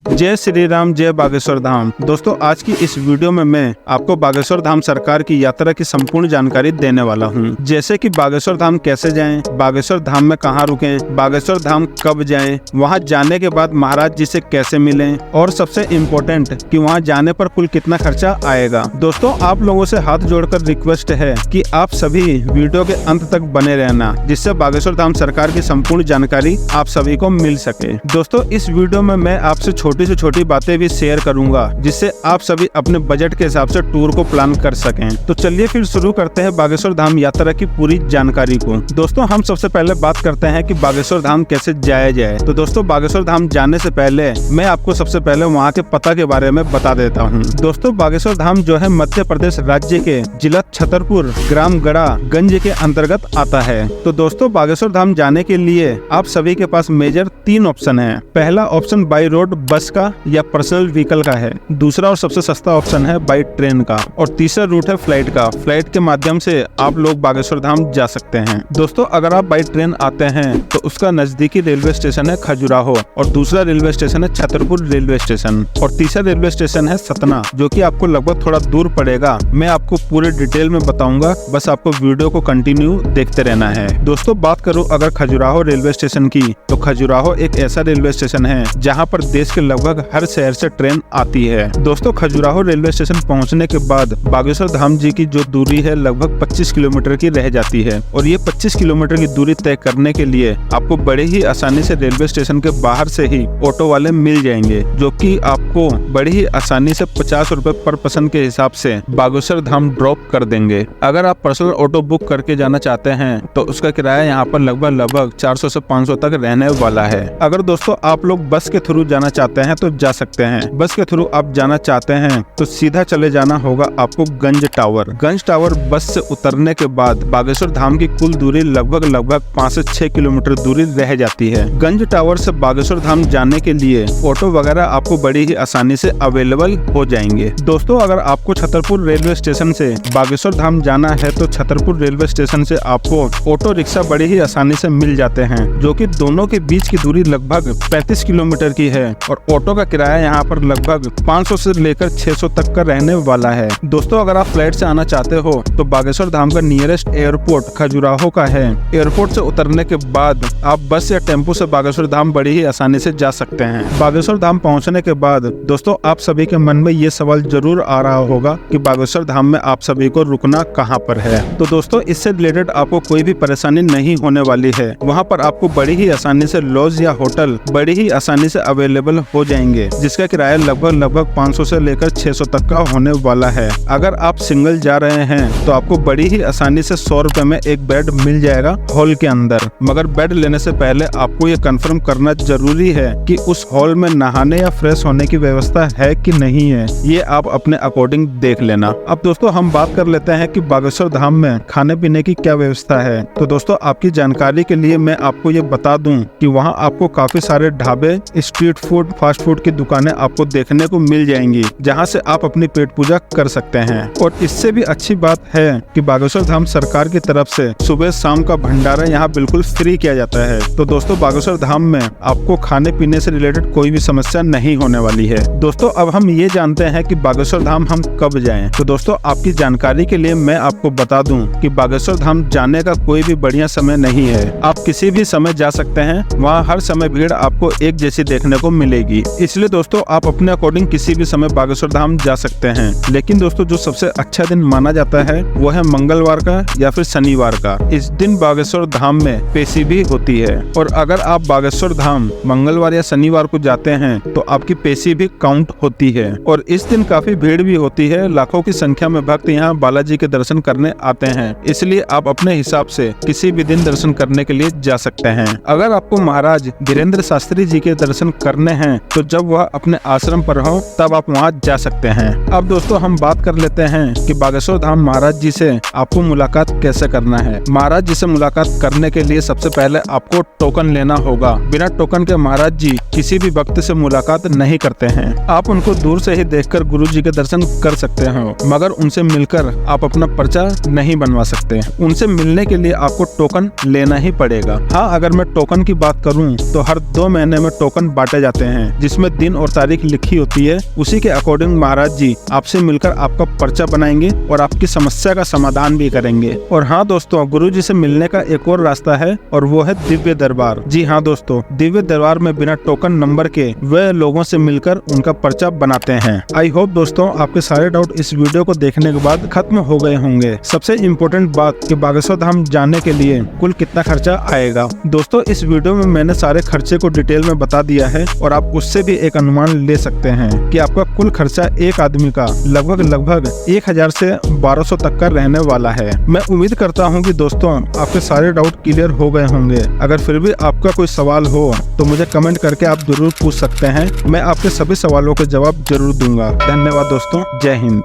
जय श्री राम, जय बागेश्वर धाम। दोस्तों, आज की इस वीडियो में मैं आपको बागेश्वर धाम सरकार की यात्रा की संपूर्ण जानकारी देने वाला हूं। जैसे कि बागेश्वर धाम कैसे जाएं, बागेश्वर धाम में कहां रुकें, बागेश्वर धाम कब जाएं, वहां जाने के बाद महाराज जी से कैसे मिलें और सबसे इम्पोर्टेंट कि वहां जाने पर कुल कितना खर्चा आएगा। दोस्तों, आप लोगों से हाथ जोड़कर रिक्वेस्ट है कि आप सभी वीडियो के अंत तक बने रहना, जिससे बागेश्वर धाम सरकार की संपूर्ण जानकारी आप सभी को मिल सके। दोस्तों, इस वीडियो में मैं आपसे छोटी से छोटी बातें भी शेयर करूंगा, जिससे आप सभी अपने बजट के हिसाब से टूर को प्लान कर सकें। तो चलिए फिर शुरू करते हैं बागेश्वर धाम यात्रा की पूरी जानकारी को। दोस्तों, हम सबसे पहले बात करते हैं कि बागेश्वर धाम कैसे जाया जाए। तो दोस्तों, बागेश्वर धाम जाने से पहले मैं आपको सबसे पहले वहाँ के पता के बारे में बता देता हूँ। दोस्तों, बागेश्वर धाम जो है मध्य प्रदेश राज्य के जिला छतरपुर, ग्राम गड़ा, गंज के अंतर्गत आता है। तो दोस्तों, बागेश्वर धाम जाने के लिए आप सभी के पास मेजर 3 ऑप्शन है। पहला ऑप्शन बाई रोड बस का या पर्सनल व्हीकल का है। दूसरा और सबसे सस्ता ऑप्शन है बाई ट्रेन का, और तीसरा रूट है फ्लाइट का। फ्लाइट के माध्यम से आप लोग बागेश्वर धाम जा सकते हैं। दोस्तों, अगर आप बाई ट्रेन आते हैं तो उसका नजदीकी रेलवे स्टेशन है खजुराहो, और दूसरा रेलवे स्टेशन है छतरपुर रेलवे स्टेशन, और तीसरा रेलवे स्टेशन है सतना, जो कि आपको लगभग थोड़ा दूर पड़ेगा। मैं आपको पूरे डिटेल में बताऊंगा, बस आपको वीडियो को कंटिन्यू देखते रहना है। दोस्तों, बात करूं अगर खजुराहो रेलवे स्टेशन की, तो खजुराहो एक ऐसा रेलवे स्टेशन है जहां पर देश के लगभग हर शहर से ट्रेन आती है। दोस्तों, खजुराहो रेलवे स्टेशन पहुंचने के बाद बागेश्वर धाम जी की जो दूरी है लगभग 25 किलोमीटर की रह जाती है, और ये 25 किलोमीटर की दूरी तय करने के लिए आपको बड़े ही आसानी से रेलवे स्टेशन के बाहर से ही ऑटो वाले मिल जाएंगे, जो कि आपको बड़ी ही आसानी से 50 रुपए पर पर्सन के हिसाब से बागेश्वर धाम ड्रॉप कर देंगे। अगर आप पर्सनल ऑटो बुक करके जाना चाहते हैं तो उसका किराया यहाँ पर लगभग 400 से 500 तक रहने वाला है। अगर दोस्तों आप लोग बस के थ्रू जाना चाहते हैं तो जा सकते हैं। बस के थ्रू आप जाना चाहते हैं तो सीधा चले जाना होगा आपको गंज टावर। गंज टावर बस से उतरने के बाद बागेश्वर धाम की कुल दूरी लगभग 5 से 6 किलोमीटर दूरी रह जाती है। गंज टावर से बागेश्वर धाम जाने के लिए ऑटो वगैरह आपको बड़ी ही आसानी से अवेलेबल हो जाएंगे। दोस्तों, अगर आपको छतरपुर रेलवे स्टेशन से बागेश्वर धाम जाना है तो छतरपुर रेलवे स्टेशन से आपको ऑटो रिक्शा बड़ी ही आसानी से मिल जाते हैं, जो कि दोनों के बीच की दूरी लगभग 35 किलोमीटर की है, और ऑटो का किराया यहाँ पर लगभग 500 से लेकर 600 तक का रहने वाला है। दोस्तों, अगर आप फ्लाइट से आना चाहते हो तो बागेश्वर धाम का नियरेस्ट एयरपोर्ट खजुराहो का है। एयरपोर्ट से उतरने के बाद आप बस या टेम्पो से बागेश्वर धाम बड़ी ही आसानी से जा सकते हैं। बागेश्वर धाम पहुँचने के बाद दोस्तों आप सभी के मन में ये सवाल जरूर आ रहा होगा कि बागेश्वर धाम में आप सभी को रुकना कहाँ पर है। तो दोस्तों, इससे रिलेटेड आपको कोई भी परेशानी नहीं होने वाली है। वहाँ पर आपको बड़ी ही आसानी से लॉज या होटल बड़ी ही आसानी से अवेलेबल हो जाएंगे, जिसका किराया लगभग 500 से लेकर 600 तक का होने वाला है। अगर आप सिंगल जा रहे हैं तो आपको बड़ी ही आसानी से 100 रुपए में एक बेड मिल जाएगा हॉल के अंदर। मगर बेड लेने से पहले आपको ये कंफर्म करना जरूरी है कि उस हॉल में नहाने या फ्रेश होने की व्यवस्था है कि नहीं है, ये आप अपने अकॉर्डिंग देख लेना। अब दोस्तों हम बात कर लेते हैं कि बागेश्वर धाम में खाने पीने की क्या व्यवस्था है। तो दोस्तों, आपकी जानकारी के लिए मैं आपको ये बता दूं कि वहाँ आपको काफी सारे ढाबे, स्ट्रीट फूड, फास्ट फूड की दुकानें आपको देखने को मिल जाएंगी, जहाँ से आप अपनी पेट पूजा कर सकते हैं। और इससे भी अच्छी बात है कि बागेश्वर धाम सरकार की तरफ से सुबह शाम का भंडारा यहाँ बिल्कुल फ्री किया जाता है। तो दोस्तों, बागेश्वर धाम में आपको खाने पीने से रिलेटेड कोई भी समस्या नहीं होने वाली है। दोस्तों, अब हम ये जानते हैं कि बागेश्वर धाम हम कब जाएं। तो दोस्तों, आपकी जानकारी के लिए मैं आपको बता दूं कि बागेश्वर धाम जाने का कोई भी बढ़िया समय नहीं है। आप किसी भी समय जा सकते हैं, वहाँ हर समय भीड़ आपको एक जैसी देखने को मिलेगी। इसलिए दोस्तों आप अपने अकॉर्डिंग किसी भी समय बागेश्वर धाम जा सकते हैं। लेकिन दोस्तों, जो सबसे अच्छा दिन माना जाता है वो है मंगलवार का या फिर शनिवार का। इस दिन बागेश्वर धाम में पेशी भी होती है, और अगर आप बागेश्वर धाम मंगलवार या शनिवार को जाते हैं तो आपकी पेशी भी काउंट होती है। और इस दिन काफी भीड़ भी होती है। लाखों की संख्या में भक्त यहाँ बालाजी के दर्शन करने आते हैं, इसलिए आप अपने हिसाब से किसी भी दिन दर्शन करने के लिए जा सकते हैं। अगर आपको महाराज धीरेन्द्र शास्त्री जी के दर्शन करने हैं तो जब वह अपने आश्रम पर हो तब आप वहां जा सकते हैं। अब दोस्तों हम बात कर लेते हैं कि बागेश्वर धाम महाराज जी से आपको मुलाकात कैसे करना है। महाराज जी से मुलाकात करने के लिए सबसे पहले आपको टोकन लेना होगा। बिना टोकन के महाराज जी किसी भी भक्त से मुलाकात नहीं करते हैं। आप उनको दूर से ही देखकर गुरु जी के दर्शन कर सकते हो, मगर उनसे मिलकर आप अपना पर्चा नहीं बनवा सकते। उनसे मिलने के लिए आपको टोकन लेना ही पड़ेगा। हाँ, अगर मैं टोकन की बात करूं तो हर 2 महीने में टोकन बांटे जाते हैं। जिसमें दिन और तारीख लिखी होती है, उसी के अकॉर्डिंग महाराज जी आपसे मिलकर आपका पर्चा बनाएंगे और आपकी समस्या का समाधान भी करेंगे। और हाँ दोस्तों, गुरु जी से मिलने का एक और रास्ता है और वो है दिव्य दरबार। जी हाँ दोस्तों, दिव्य दरबार में बिना टोकन नंबर के वे लोगों से मिलकर उनका पर्चा बनाते हैं। आई होप दोस्तों आपके सारे डाउट इस वीडियो को देखने के बाद खत्म हो गए होंगे। सबसे इम्पोर्टेंट बात कि बागेश्वर धाम जाने के लिए कुल कितना खर्चा आएगा। दोस्तों इस वीडियो में मैंने सारे खर्चे को डिटेल में बता दिया है और आप उससे भी एक अनुमान ले सकते हैं कि आपका कुल खर्चा एक आदमी का लगभग 1000 से 1200 तक का रहने वाला है। मैं उम्मीद करता हूं कि दोस्तों आपके सारे डाउट क्लियर हो गए होंगे। अगर फिर भी आपका कोई सवाल हो तो मुझे कमेंट करके आप जरूर पूछ सकते हैं। मैं आपके सभी सवालों के जवाब जरूर दूंगा। धन्यवाद दोस्तों, जय हिंद।